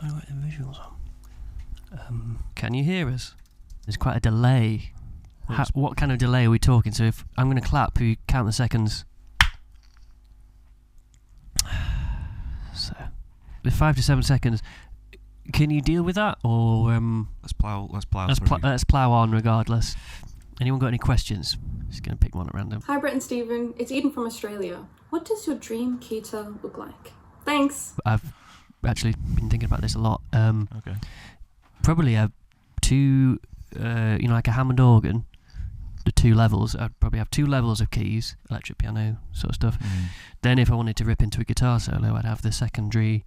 How do I get the visuals on? Can you hear us? There's quite a delay. What kind of delay are we talking? So if I'm going to clap, you count the seconds. So, with 5 to 7 seconds, can you deal with that, or let's plow let's plow on regardless. Anyone got any questions? Just going to pick one at random. Hi Brett and Stephen, it's Eden from Australia. What does your dream keto look like? Thanks. I've actually been thinking about this a lot. Okay. Probably have two, like a Hammond organ. The 2 levels. I'd probably have 2 levels of keys, electric piano sort of stuff. Then if I wanted to rip into a guitar solo, I'd have the secondary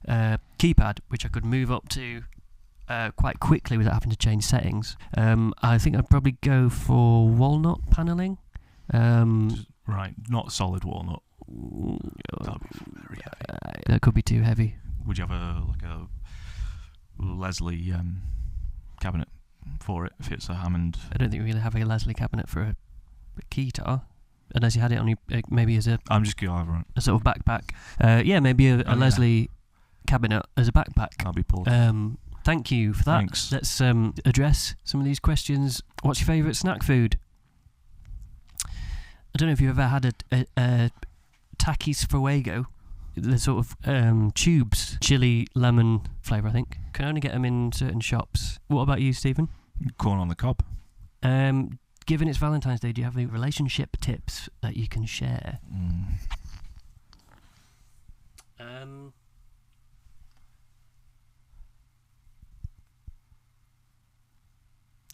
keypad, which I could move up to quite quickly without having to change settings. I think I'd probably go for walnut panelling. Right, not solid walnut. That would be very heavy. That could be too heavy. Would you have a Leslie cabinet for it if it's a Hammond? I don't think we really have a Leslie cabinet for a guitar, unless you had it on your, maybe as a. I'm just going over it. A sort of backpack. Maybe a Leslie cabinet as a backpack. That'll be pulled. Thank you for that. Thanks. Let's address some of these questions. What's your favourite snack food? I don't know if you've ever had a Takis Fuego. The sort of tubes, chili lemon flavour, I think. Can only get them in certain shops. What about you, Stephen? Corn on the cob. Given it's Valentine's Day, do you have any relationship tips that you can share?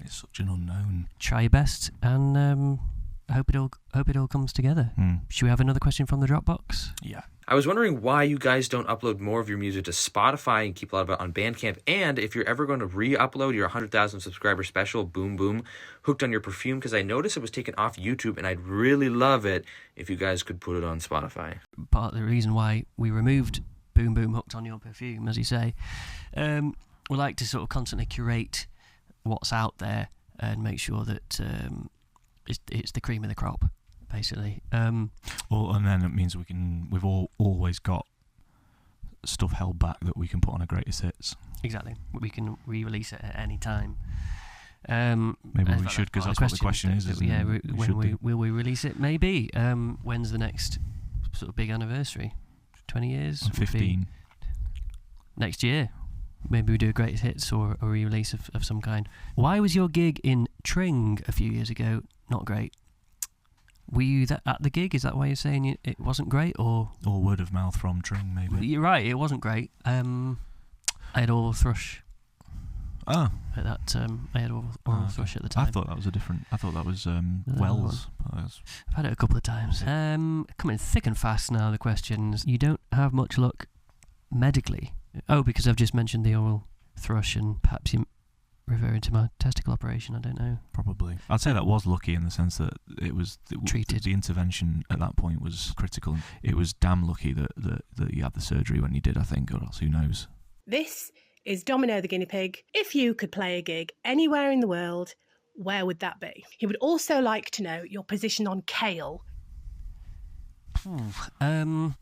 It's such an unknown. Try your best, and I hope it all comes together. Should we have another question from the Dropbox? Yeah. I was wondering why you guys don't upload more of your music to Spotify and keep a lot of it on Bandcamp, and if you're ever going to re-upload your 100,000 subscriber special, Boom Boom, Hooked on Your Perfume, because I noticed it was taken off YouTube, and I'd really love it if you guys could put it on Spotify. Part of the reason why we removed Boom Boom, Hooked on Your Perfume, as you say, we like to sort of constantly curate what's out there and make sure that it's the cream of the crop, basically. Well, and then it means we've always got stuff held back that we can put on a greatest hits. Exactly. We can re-release it at any time. Maybe we should, because that's what the question is. Will we release it? Maybe. When's the next sort of big anniversary? 20 years? 15. Next year. Maybe we do a greatest hits or a re-release of some kind. Why was your gig in Tring a few years ago not great? Were you at the gig? Is that why you're saying it wasn't great, or word of mouth from Tring? Maybe you're right. It wasn't great. I had Oral Thrush. Oh, at that I had Oral Thrush at the time. I thought that was I thought that was Wells. I've had it a couple of times. Coming thick and fast now. The questions. You don't have much luck medically. Oh, because I've just mentioned the Oral Thrush, and perhaps you referring to my testicle operation. I don't know. Probably. I'd say that was lucky in the sense that it treated. The intervention at that point was critical. It was damn lucky that you had the surgery when you did, I think, or else who knows. This is Domino the guinea pig. If you could play a gig anywhere in the world, where would that be? He would also like to know your position on kale.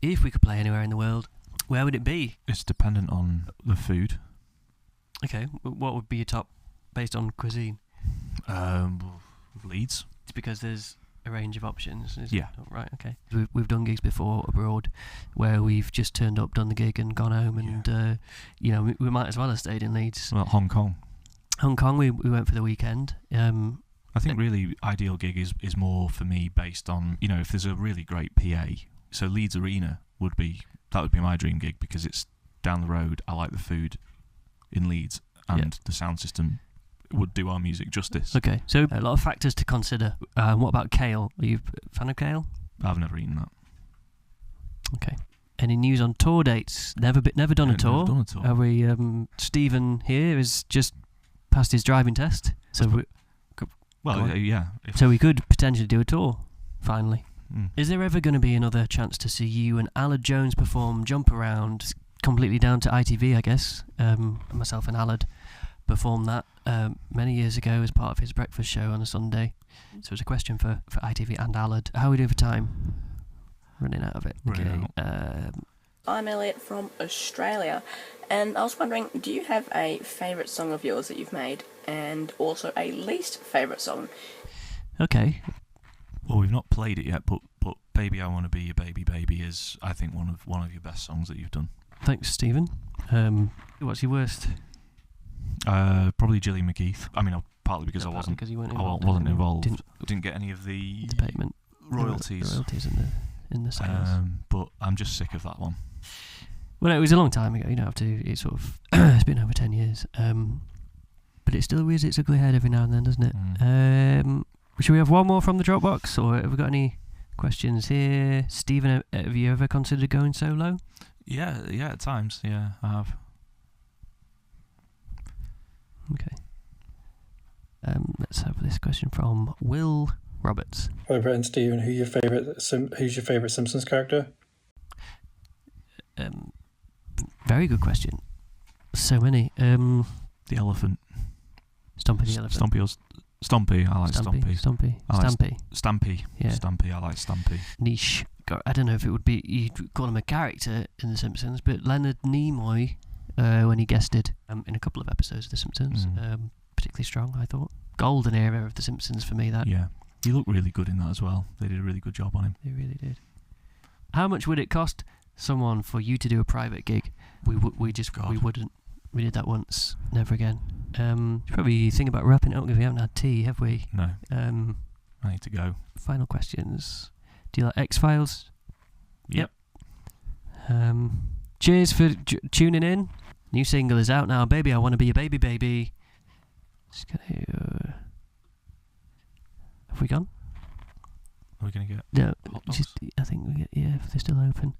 If we could play anywhere in the world, where would it be? It's dependent on the food. Okay, what would be your top based on cuisine? Leeds. It's because there's a range of options. Yeah. Right, okay. We've done gigs before abroad where we've just turned up, done the gig and gone home, and we might as well have stayed in Leeds. Well, Hong Kong. Hong Kong, we went for the weekend. I think really ideal gig is more for me based on, if there's a really great PA. So Leeds Arena would be my dream gig because it's down the road. I like the food in Leeds, and the sound system would do our music justice. Okay, so a lot of factors to consider. What about kale? Are you a fan of kale? I've never eaten that. Okay. Any news on tour dates? Never done a tour. Never done a tour. Are we? Stephen here has just passed his driving test, so so we could potentially do a tour finally. Is there ever going to be another chance to see you and Allard Jones perform Jump Around? Completely down to ITV, I guess. Myself and Allard performed that many years ago as part of his breakfast show on a Sunday. So it's a question for ITV and Allard. How are we doing for time? Running out of it. Running out. I'm Elliot from Australia, and I was wondering, do you have a favourite song of yours that you've made, and also a least favourite song? Okay. Well, we've not played it yet, but "Baby I Wanna Be Your Baby Baby" is, I think, one of your best songs that you've done. Thanks, Stephen. What's your worst? Probably Gillian McKeith. I mean, partly because I wasn't involved. Didn't get any of the payment royalties. Royalties in the sales. But I'm just sick of that one. Well, it was a long time ago. You don't have to. It's sort of. It's been over 10 years. But it still rears its ugly head every now and then, doesn't it? Should we have one more from the Dropbox, or have we got any questions here? Stephen, have you ever considered going solo? Yeah, at times. Yeah, I have. Okay. Let's have this question from Will Roberts. Hi, Brett and Stephen. Who's your favourite Simpsons character? Very good question. So many. The elephant. Stumpy the elephant. Stumpy. I like Stumpy. Stampy. Yeah. Stampy. I like Stampy. Niche. I don't know if it would be, you'd call him a character in The Simpsons, but Leonard Nimoy, when he guested in a couple of episodes of The Simpsons, particularly strong, I thought. Golden era of The Simpsons for me, that. Yeah. He looked really good in that as well. They did a really good job on him. They really did. How much would it cost someone for you to do a private gig? We wouldn't. We did that once, never again. Probably think about wrapping it up because we haven't had tea, have we? No. I need to go. Final questions. Do you like X-Files? Yep. Cheers for tuning in. New single is out now. Baby, I Want to Be Your Baby Baby. Just gonna, have we gone? Are we going to get No. hot dogs? I think if they're still open.